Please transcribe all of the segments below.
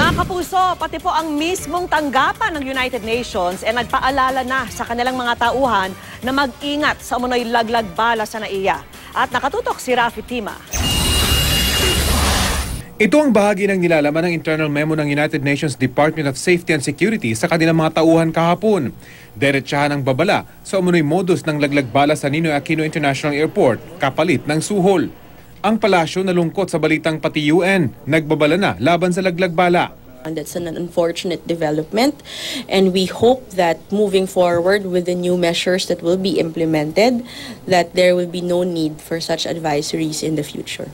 Mga kapuso, pati po ang mismong tanggapan ng United Nations ay nagpaalala na sa kanilang mga tauhan na mag-ingat sa umunoy laglag bala sa NAIA. At nakatutok si Rafi Tima. Ito ang bahagi ng nilalaman ng internal memo ng United Nations Department of Safety and Security sa kanilang mga tauhan kahapon. Diretsahan ang babala sa umunoy modus ng laglag bala sa Ninoy Aquino International Airport kapalit ng suhol. Ang palasyo nalungkot sa balitang pati UN nagbabala na laban sa laglag bala. And that's an unfortunate development, and we hope that moving forward with the new measures that will be implemented, that there will be no need for such advisories in the future.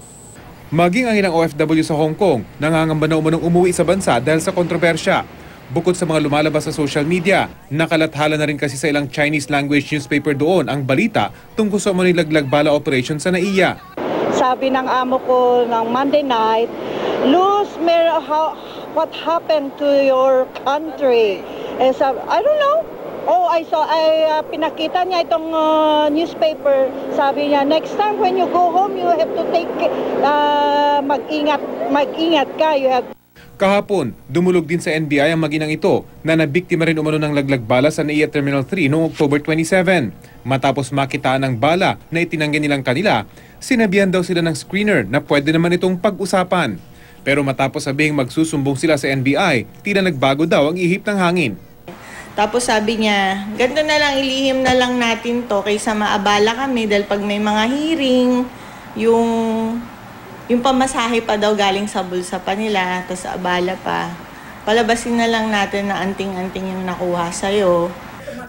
Maging ang ilang OFW sa Hong Kong nangangamba na umunong umuwi sa bansa dahil sa kontrobersya. Bukod sa mga lumalabas sa social media, nakalathala na rin kasi sa ilang Chinese language newspaper doon ang balita tungkol sa umunoy laglag bala operation sa NAIA. Sabi ng amo ko ng Monday night, Luz, what happened to your country? Eh, sabi, I don't know. Oh, pinakita niya itong newspaper. Sabi niya, next time when you go home, you have to take, mag-ingat ka. You have. Kahapon, dumulog din sa NBI ang maginang ito na nabiktima rin umano ng laglag bala sa NAIA Terminal 3 noong October 27. Matapos makitaan ng bala na itinanggi nilang kanila, sinabihan daw sila ng screener na pwede naman itong pag-usapan. Pero matapos sabihing magsusumbong sila sa NBI, tila nagbago daw ang ihip ng hangin. Tapos sabi niya, ganito na lang, ilihim na lang natin to kaysa maabala kami dahil pag may mga hearing, yung pamasahe pa daw galing sa bulsa pa nila, tapos abala pa. Palabasin na lang natin na anting-anting yung nakuha sa'yo.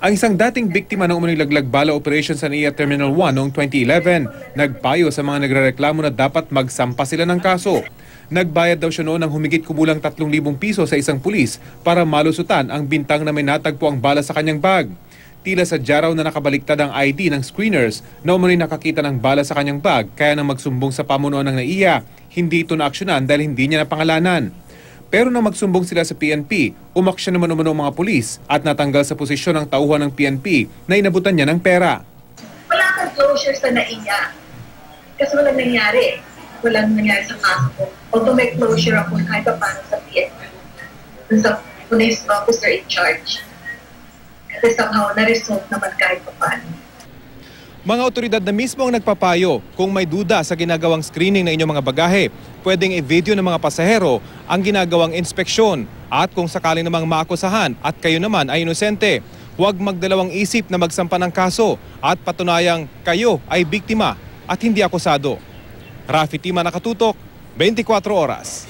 Ang isang dating biktima ng umunoy laglag bala operation sa NAIA Terminal 1 noong 2011, nagpayo sa mga nagrereklamo na dapat magsampa sila ng kaso. Nagbayad daw siya noon ng humigit kumulang 3,000 piso sa isang pulis para malusutan ang bintang na may natagpo ang bala sa kanyang bag. Tila sadya raw na nakabaliktad ang ID ng screeners na umunoy nakakita ng bala sa kanyang bag kaya nang magsumbong sa pamunuan ng NAIA, hindi ito naaksyonan dahil hindi niya napangalanan. Pero nang magsumbong sila sa PNP, umaksyon naman umano ang mga pulis at natanggal sa posisyon ng tauhan ng PNP na inabutan niya ng pera. Wala kang closure sa NAIA kasi walang nangyari. Walang nangyari sa kaso ko. Although may closure ako kahit pa paano sa PNP, sa police officer in charge. Kasi somehow na-resolve naman kahit pa paano. Mga otoridad na mismo ang nagpapayo kung may duda sa ginagawang screening ng inyong mga bagahe, pwedeng i-video ng mga pasahero ang ginagawang inspeksyon at kung sakaling namang maakusahan at kayo naman ay inosente, huwag magdalawang isip na magsampa ng kaso at patunayang kayo ay biktima at hindi akusado. Rafi Tima, nakatutok, 24 oras.